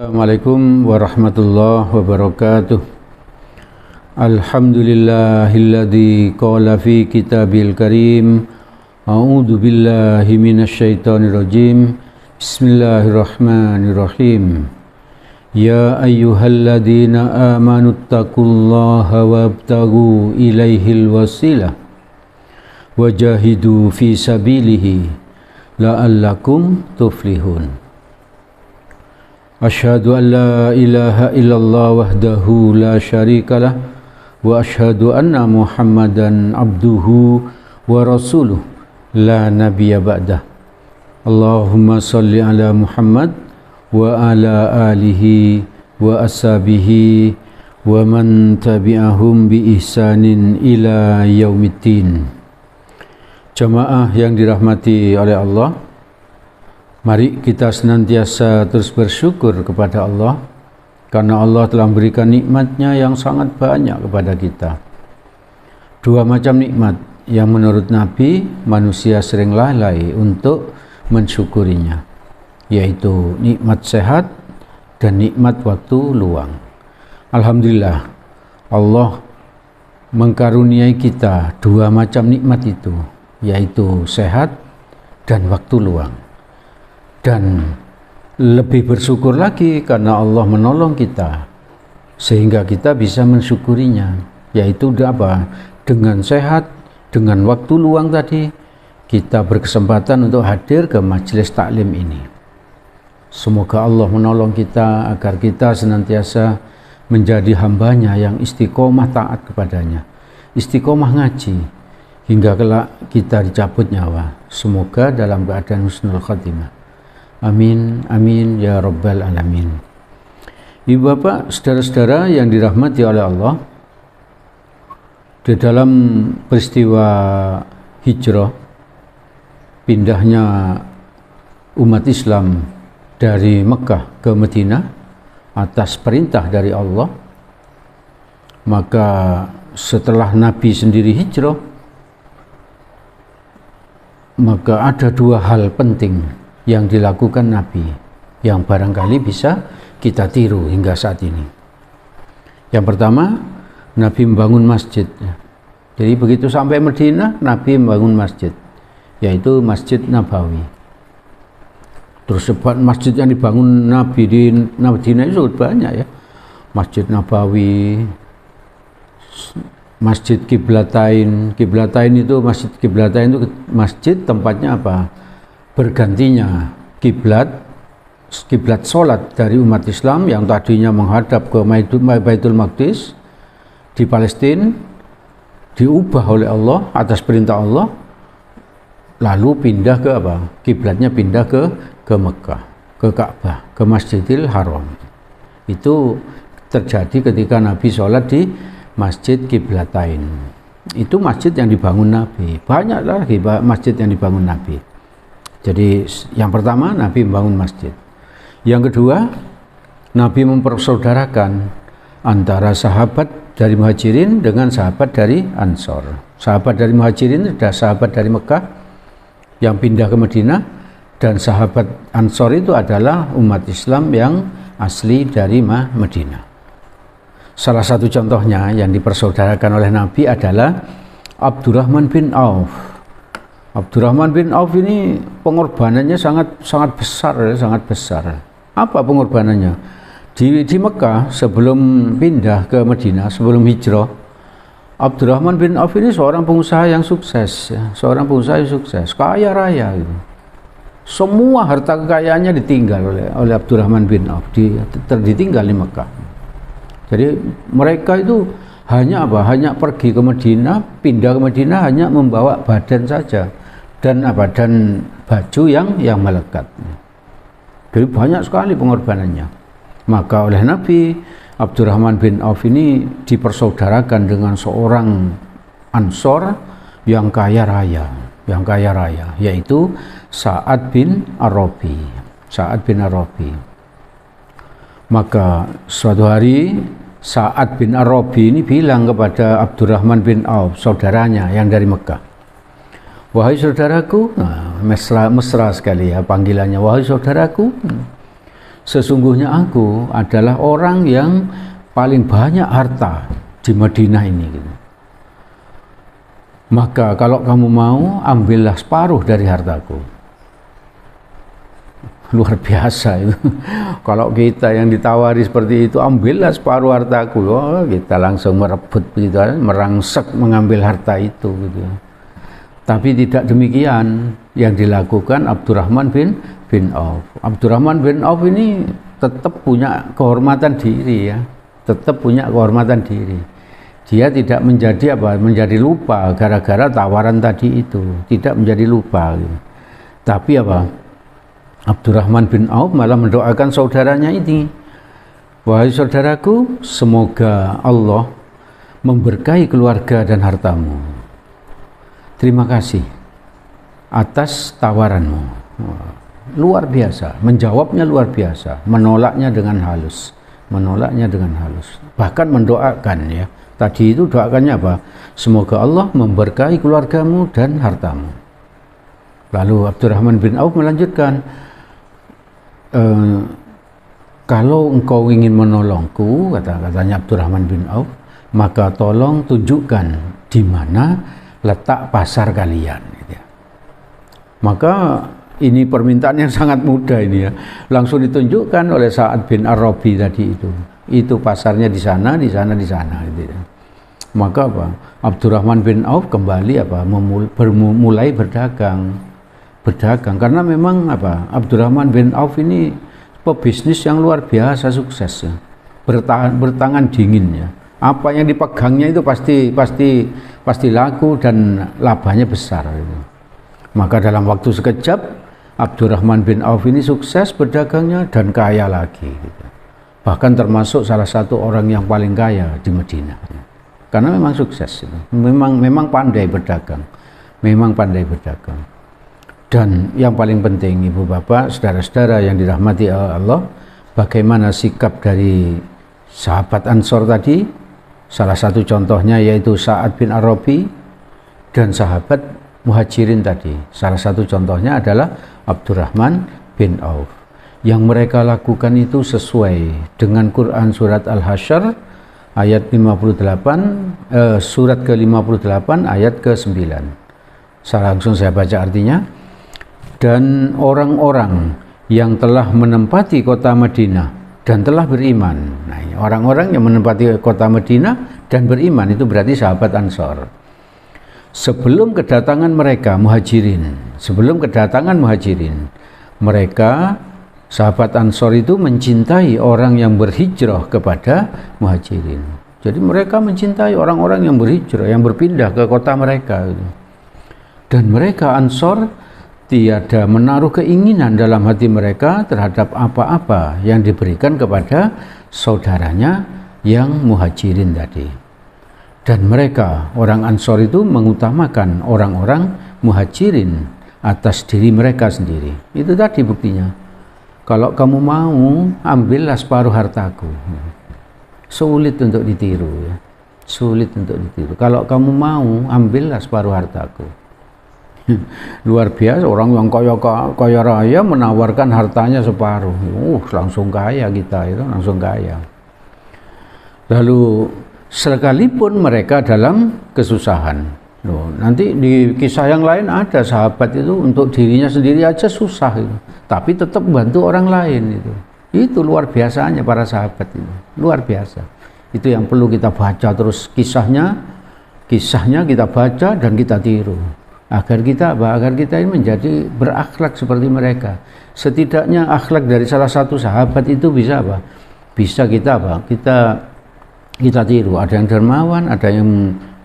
Assalamualaikum warahmatullahi wabarakatuh. Alhamdulillahilladzi qala fi kitabil karim a'udzu billahi minasyaitonir rajim. Bismillahirrahmanirrahim. Ya ayyuhalladzina amanu taqullaha wabtaghu ilaihil wasilah wajahidu fi sabilihi la'allakum tuflihun. Asyhadu an la ilaha illallah wahdahu la syarikalah wa asyhadu anna Muhammadan abduhu wa rasuluh la nabiyya ba'dah. Allahumma salli ala Muhammad wa ala alihi wa ashabihi wa man tabi'ahum bi ihsanin ila yaumiddin. Jamaah yang dirahmati oleh Allah, mari kita senantiasa terus bersyukur kepada Allah karena Allah telah memberikan nikmatnya yang sangat banyak kepada kita. Dua macam nikmat yang menurut Nabi manusia sering lalai untuk mensyukurinya, yaitu nikmat sehat dan nikmat waktu luang. Alhamdulillah, Allah mengkaruniai kita dua macam nikmat itu, yaitu sehat dan waktu luang. Dan lebih bersyukur lagi karena Allah menolong kita sehingga kita bisa mensyukurinya, yaitu apa? Dengan sehat, dengan waktu luang tadi kita berkesempatan untuk hadir ke majelis taklim ini. Semoga Allah menolong kita agar kita senantiasa menjadi hambanya yang istiqomah taat kepadanya, istiqomah ngaji hingga kelak kita dicabut nyawa. Semoga dalam keadaan husnul khatimah. Amin, amin, ya rabbal alamin. Ibu bapak, saudara-saudara yang dirahmati oleh Allah, di dalam peristiwa hijrah, pindahnya umat Islam dari Mekah ke Madinah atas perintah dari Allah, maka setelah Nabi sendiri hijrah, maka ada dua hal penting yang dilakukan Nabi yang barangkali bisa kita tiru hingga saat ini. Yang pertama, Nabi membangun masjid. Jadi begitu sampai Madinah, Nabi membangun masjid, yaitu Masjid Nabawi. Terus sebab masjid yang dibangun Nabi di Madinah itu sangat banyak ya. Masjid Nabawi, Masjid Qiblatain. Qiblatain itu masjid tempatnya apa? Bergantinya kiblat salat dari umat Islam yang tadinya menghadap ke Baitul Maqdis di Palestina, diubah oleh Allah atas perintah Allah, lalu pindah ke apa? Kiblatnya pindah ke Mekah, ke Ka'bah, ke Masjidil Haram. Itu terjadi ketika Nabi sholat di Masjid Qiblatain. Itu masjid yang dibangun Nabi. Banyak lagi masjid yang dibangun Nabi. Jadi yang pertama, Nabi membangun masjid. Yang kedua, Nabi mempersaudarakan antara sahabat dari Muhajirin dengan sahabat dari Ansor. Sahabat dari Muhajirin adalah sahabat dari Mekah yang pindah ke Madinah, dan sahabat Ansor itu adalah umat Islam yang asli dari Madinah. Salah satu contohnya yang dipersaudarakan oleh Nabi adalah Abdurrahman bin Auf. Abdurrahman bin Auf ini pengorbanannya sangat besar. Apa pengorbanannya? Di Mekah sebelum pindah ke Madinah, sebelum hijrah, Abdurrahman bin Auf ini seorang pengusaha yang sukses, ya. Seorang pengusaha yang sukses, kaya raya gitu. Semua harta kekayaannya ditinggal oleh Abdurrahman bin Auf, ditinggal di Mekah. Jadi mereka itu hanya apa? Hanya pergi ke Madinah, pindah ke Madinah hanya membawa badan saja dan baju yang melekat. Jadi banyak sekali pengorbanannya. Maka oleh Nabi, Abdurrahman bin Auf ini dipersaudarakan dengan seorang Ansor yang kaya raya, yaitu Sa'ad bin Ar-Rabi. Maka suatu hari Sa'ad bin Ar-Rabi ini bilang kepada Abdurrahman bin Auf, saudaranya yang dari Mekah, wahai saudaraku, mesra sekali ya panggilannya, wahai saudaraku, sesungguhnya aku adalah orang yang paling banyak harta di Madinah ini gitu. Maka kalau kamu mau, ambillah separuh dari hartaku. Luar biasa itu. Kalau kita yang ditawari seperti itu, ambillah separuh hartaku, oh, kita langsung merebut gitu, merangsek mengambil harta itu gitu. Tapi tidak demikian yang dilakukan Abdurrahman bin Auf. Abdurrahman bin Auf ini tetap punya kehormatan diri ya, tetap punya kehormatan diri. Dia tidak menjadi lupa gara-gara tawaran tadi itu, tidak menjadi lupa gitu. Tapi Abdurrahman bin Auf malah mendoakan saudaranya ini, wahai saudaraku, semoga Allah memberkahi keluarga dan hartamu. Terima kasih atas tawaranmu. Luar biasa, menjawabnya luar biasa, menolaknya dengan halus, bahkan mendoakan ya. Tadi itu doakannya apa? Semoga Allah memberkahi keluargamu dan hartamu. Lalu Abdurrahman bin Auf melanjutkan, kalau engkau ingin menolongku, katanya Abdurrahman bin Auf, maka tolong tunjukkan di mana letak pasar kalian. Maka ini permintaan yang sangat mudah ini ya. Langsung ditunjukkan oleh Sa'ad bin Ar-Rabi tadi itu. Itu pasarnya di sana gitu ya. Maka Abdurrahman bin Auf kembali mulai berdagang karena memang Abdurrahman bin Auf ini pebisnis yang luar biasa sukses ya. Bertangan dingin ya. Apa yang dipegangnya itu pasti laku dan labanya besar gitu. Maka dalam waktu sekejap Abdurrahman bin Auf ini sukses berdagangnya dan kaya lagi gitu. Bahkan termasuk salah satu orang yang paling kaya di Madinah. Karena memang sukses, memang pandai berdagang, Dan yang paling penting, ibu bapak, saudara-saudara yang dirahmati Allah, bagaimana sikap dari sahabat Ansor tadi? Salah satu contohnya yaitu Sa'ad bin Ar-Rabi dan sahabat Muhajirin tadi. Salah satu contohnya adalah Abdurrahman bin Auf. Yang mereka lakukan itu sesuai dengan Quran surat Al-Hasyr ayat 58, surat ke-58 ayat ke-9. Langsung saya baca artinya. Dan orang-orang yang telah menempati kota Madinah dan telah beriman. Nah, orang-orang yang menempati kota Madinah dan beriman itu berarti sahabat Ansor. Sebelum kedatangan mereka Muhajirin, mereka sahabat Ansor itu mencintai orang yang berhijrah kepada Muhajirin. Jadi mereka mencintai orang-orang yang berhijrah, yang berpindah ke kota mereka. Dan mereka Ansor tiada menaruh keinginan dalam hati mereka terhadap apa-apa yang diberikan kepada saudaranya yang Muhajirin tadi. Dan mereka, orang Ansor itu mengutamakan orang-orang Muhajirin atas diri mereka sendiri. Itu tadi buktinya. Kalau kamu mau, ambillah separuh hartaku. Sulit untuk ditiru ya. Kalau kamu mau, ambillah separuh hartaku. Luar biasa, orang yang kaya raya menawarkan hartanya separuh. Langsung kaya kita itu, langsung kaya. Lalu sekalipun mereka dalam kesusahan. Nanti di kisah yang lain ada sahabat itu untuk dirinya sendiri aja susah itu, tapi tetap bantu orang lain itu. Itu luar biasanya para sahabat itu, luar biasa. Itu yang perlu kita baca terus kisahnya kita baca dan kita tiru. Agar kita ini menjadi berakhlak seperti mereka. Setidaknya akhlak dari salah satu sahabat itu bisa Bisa kita tiru. Ada yang dermawan, ada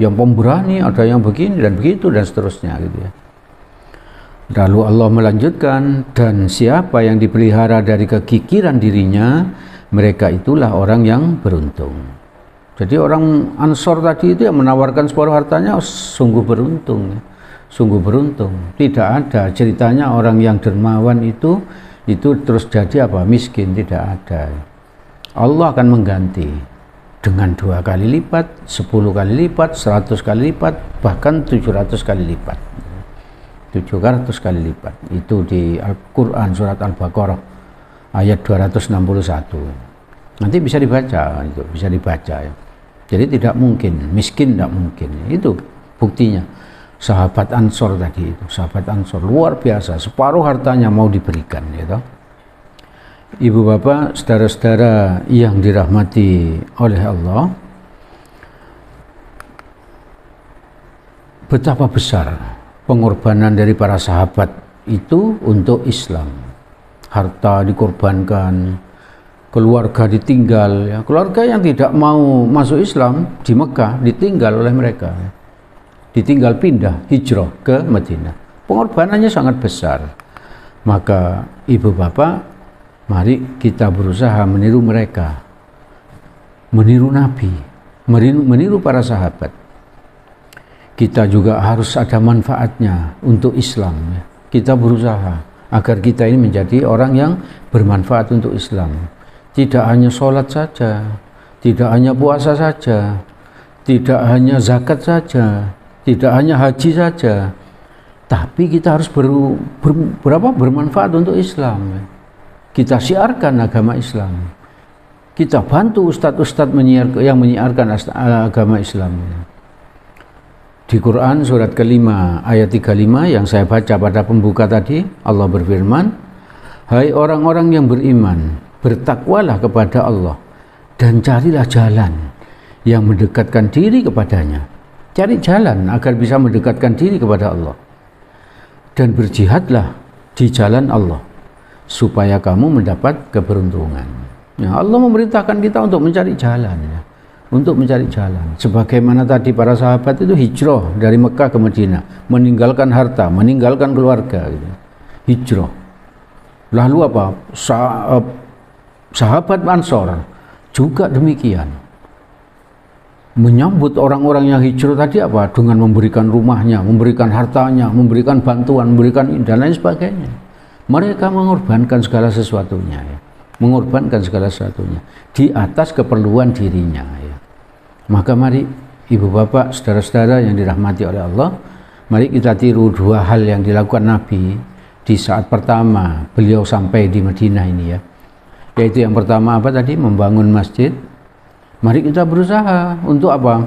yang pemberani, ada yang begini dan begitu dan seterusnya gitu ya. Lalu Allah melanjutkan, dan siapa yang dipelihara dari kekikiran dirinya, mereka itulah orang yang beruntung. Jadi orang Ansor tadi itu yang menawarkan separuh hartanya sungguh beruntung. Tidak ada ceritanya orang yang dermawan itu terus jadi miskin, tidak ada. Allah akan mengganti dengan 2 kali lipat, 10 kali lipat, 100 kali lipat, bahkan 700 kali lipat. 700 kali lipat. Itu di Al-Quran surat Al-Baqarah ayat 261. Nanti bisa dibaca, itu bisa dibaca ya. Jadi tidak mungkin, miskin tidak mungkin. Itu buktinya. Sahabat Ansor tadi itu, sahabat Ansor luar biasa, separuh hartanya mau diberikan gitu. Ibu bapak, saudara-saudara yang dirahmati oleh Allah, betapa besar pengorbanan dari para sahabat itu untuk Islam. Harta dikorbankan, keluarga ditinggal, ya. Keluarga yang tidak mau masuk Islam di Mekah ditinggal oleh mereka, ya. Ditinggal pindah hijrah ke Madinah. Pengorbanannya sangat besar. Maka ibu bapak, mari kita berusaha meniru mereka, meniru Nabi, meniru para sahabat. Kita juga harus ada manfaatnya untuk Islam, ya. Kita berusaha agar kita ini menjadi orang yang bermanfaat untuk Islam. Tidak hanya sholat saja, tidak hanya puasa saja, tidak hanya zakat saja, tidak hanya haji saja, tapi kita harus bermanfaat untuk Islam. Kita siarkan agama Islam. Kita bantu ustadz-ustadz yang menyiarkan agama Islam. Di Quran surat kelima ayat 35 yang saya baca pada pembuka tadi, Allah berfirman, "Hai orang-orang yang beriman, bertakwalah kepada Allah dan carilah jalan yang mendekatkan diri kepadanya." Cari jalan agar bisa mendekatkan diri kepada Allah. Dan berjihadlah di jalan Allah supaya kamu mendapat keberuntungan. Ya, Allah memerintahkan kita untuk mencari jalan, ya. Untuk mencari jalan. Sebagaimana tadi para sahabat itu hijrah dari Mekah ke Madinah, meninggalkan harta, meninggalkan keluarga, gitu. Hijrah. Lalu apa? Sahabat Ansor juga demikian. Menyambut orang-orang yang hijrah tadi apa? Dengan memberikan rumahnya, memberikan hartanya, memberikan bantuan, memberikan dan lain sebagainya. Mereka mengorbankan segala sesuatunya, ya. Mengorbankan segala sesuatunya di atas keperluan dirinya, ya. Maka mari ibu bapak, saudara-saudara yang dirahmati oleh Allah, mari kita tiru dua hal yang dilakukan Nabi di saat pertama beliau sampai di Madinah ini, ya. Yaitu yang pertama apa tadi? Membangun masjid. Mari kita berusaha untuk apa?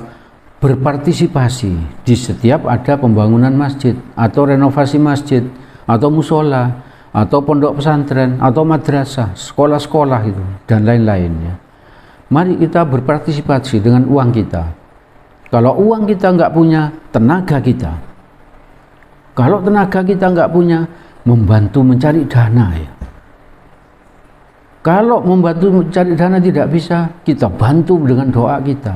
Berpartisipasi di setiap ada pembangunan masjid atau renovasi masjid atau musola atau pondok pesantren atau madrasah, sekolah-sekolah itu dan lain-lainnya. Mari kita berpartisipasi dengan uang kita. Kalau uang kita nggak punya, tenaga kita. Kalau tenaga kita nggak punya, membantu mencari dana, ya. Kalau membantu mencari dana tidak bisa, kita bantu dengan doa kita.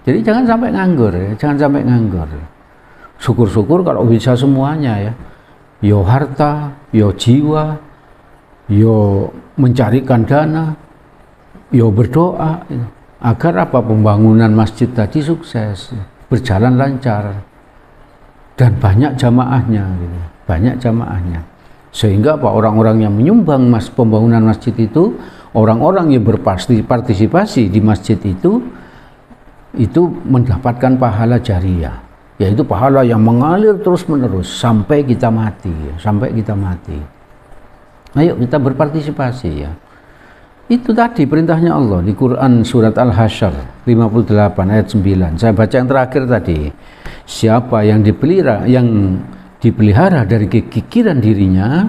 Jadi jangan sampai nganggur, ya. Jangan sampai nganggur. Syukur-syukur kalau bisa semuanya, ya. Yo harta, yo jiwa, yo mencarikan dana, yo berdoa, ya. Agar apa? Pembangunan masjid tadi sukses, berjalan lancar, dan banyak jamaahnya, gitu. Banyak jamaahnya. Sehingga apa? Orang-orang yang menyumbang pembangunan masjid itu, orang-orang yang berpartisipasi di masjid itu mendapatkan pahala jariah, yaitu pahala yang mengalir terus-menerus sampai kita mati, ya. Sampai kita mati. Ayo kita berpartisipasi, ya. Itu tadi perintahnya Allah di Quran surat Al-Hasyr 58 ayat 9. Saya baca yang terakhir tadi. Siapa yang dipelihara dari kekikiran dirinya,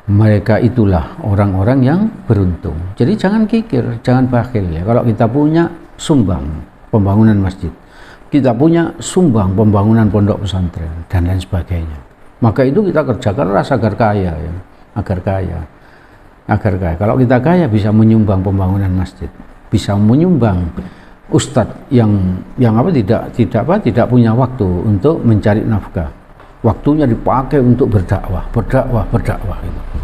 mereka itulah orang-orang yang beruntung. Jadi jangan kikir, jangan bakhil, ya. Kalau kita punya, sumbang pembangunan masjid, kita punya, sumbang pembangunan pondok pesantren dan lain sebagainya. Maka itu kita kerja keras agar kaya, ya. Agar kaya. Kalau kita kaya bisa menyumbang pembangunan masjid, bisa menyumbang ustadz yang tidak punya waktu untuk mencari nafkah. Waktunya dipakai untuk berdakwah gitu.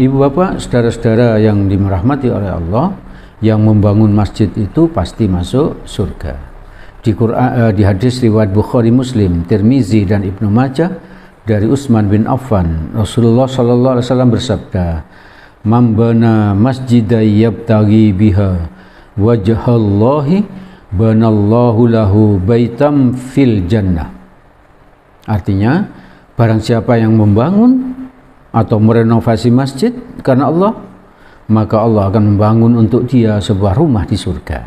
Ibu bapak, saudara-saudara yang dirahmati oleh Allah, yang membangun masjid itu pasti masuk surga. Di hadis riwayat Bukhari, Muslim, Tirmizi dan Ibnu Majah dari Utsman bin Affan, Rasulullah sallallahu alaihi wasallam bersabda, "Man bana masjidan yabtaghi biha wajhallahi banallahu lahu baitam fil jannah." Artinya, barang siapa yang membangun atau merenovasi masjid karena Allah, maka Allah akan membangun untuk dia sebuah rumah di surga.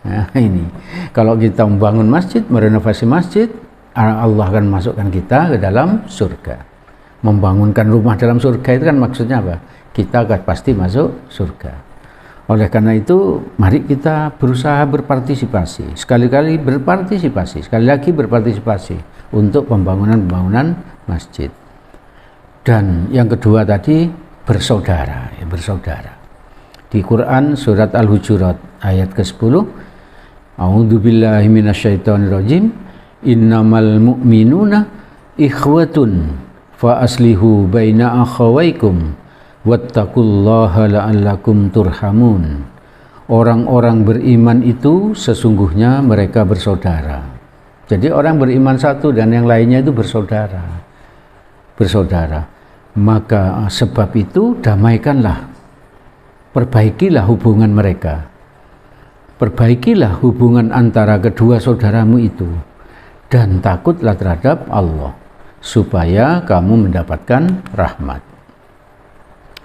Nah, ini kalau kita membangun masjid, merenovasi masjid, Allah akan masukkan kita ke dalam surga. Membangunkan rumah dalam surga itu kan maksudnya apa? Kita akan pasti masuk surga. Oleh karena itu, mari kita berusaha berpartisipasi. Sekali-kali berpartisipasi, sekali lagi berpartisipasi untuk pembangunan masjid. Dan yang kedua tadi, bersaudara, ya, bersaudara. Di Quran surat Al-Hujurat ayat ke-10, A'udzubillahi minasyaitonirrajim, innamal mu'minuna ikhwatun fa aslihu baina akhawaykum wattaqullaha la'allakum turhamun. Orang-orang beriman itu sesungguhnya mereka bersaudara. Jadi orang beriman satu dan yang lainnya itu bersaudara. Maka sebab itu damaikanlah, perbaikilah hubungan mereka, perbaikilah hubungan antara kedua saudaramu itu, dan takutlah terhadap Allah supaya kamu mendapatkan rahmat.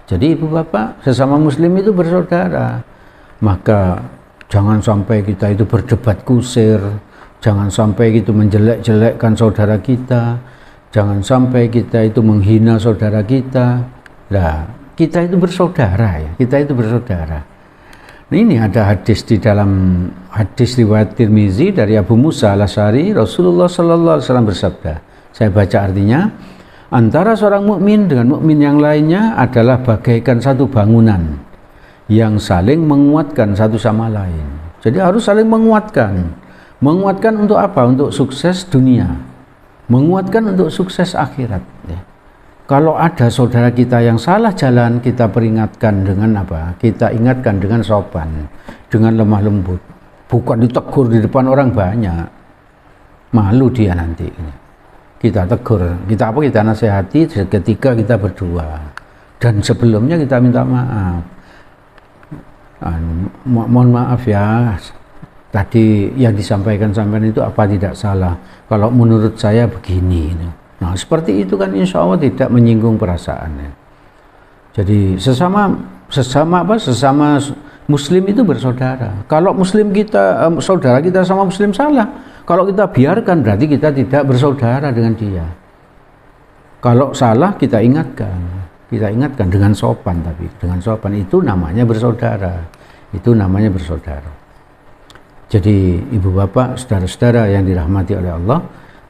Jadi ibu bapak, sesama muslim itu bersaudara. Maka jangan sampai kita itu berdebat kusir, jangan sampai itu menjelek-jelekkan saudara kita, jangan sampai kita itu menghina saudara kita. Nah, kita itu bersaudara ya, kita itu bersaudara. Nah, ini ada hadis di dalam hadis riwayat Tirmizi dari Abu Musa Al-Asy'ari, Rasulullah sallallahu alaihi wasallam bersabda. Saya baca artinya, antara seorang mukmin dengan mukmin yang lainnya adalah bagaikan satu bangunan yang saling menguatkan satu sama lain. Jadi harus saling menguatkan. Menguatkan untuk apa? Untuk sukses dunia. Menguatkan untuk sukses akhirat. Ya. Kalau ada saudara kita yang salah jalan, kita peringatkan dengan apa? Kita ingatkan dengan sopan, dengan lemah lembut. Bukan ditegur di depan orang banyak. Malu dia nanti. Kita tegur, kita nasihati ketika kita berdua. Dan sebelumnya kita minta maaf. Mohon maaf ya, tadi yang disampaikan sampean itu apa tidak salah. Kalau menurut saya begini. Nah, seperti itu kan insya Allah tidak menyinggung perasaannya. Jadi sesama muslim itu bersaudara. Kalau muslim kita, saudara kita sama muslim salah, kalau kita biarkan berarti kita tidak bersaudara dengan dia. Kalau salah kita ingatkan dengan sopan, tapi dengan sopan itu namanya bersaudara. Itu namanya bersaudara. Jadi ibu bapak, saudara-saudara yang dirahmati oleh Allah,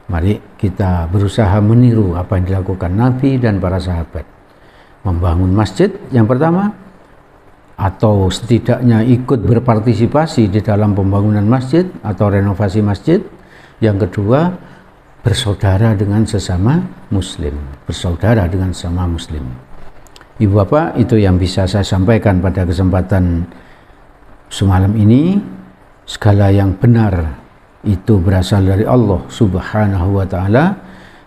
mari kita berusaha meniru apa yang dilakukan Nabi dan para sahabat. Membangun masjid yang pertama, atau setidaknya ikut berpartisipasi di dalam pembangunan masjid atau renovasi masjid. Yang kedua, bersaudara dengan sesama muslim. Bersaudara dengan sesama muslim. Ibu bapak, itu yang bisa saya sampaikan pada kesempatan semalam ini. Segala yang benar itu berasal dari Allah Subhanahu wa ta'ala.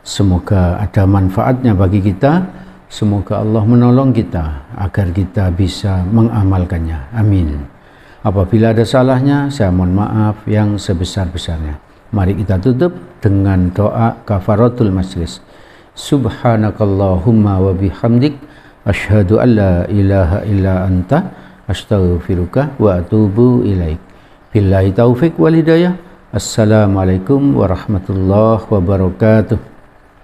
Semoga ada manfaatnya bagi kita. Semoga Allah menolong kita agar kita bisa mengamalkannya. Amin. Apabila ada salahnya, saya mohon maaf yang sebesar-besarnya. Mari kita tutup dengan doa kafaratul majlis. Subhanakallahumma wa bihamdik, asyhadu an la ilaha illa anta, astaghfiruka wa atubu ilaik. Billahi taufik wal hidayah. Assalamualaikum warahmatullahi wabarakatuh.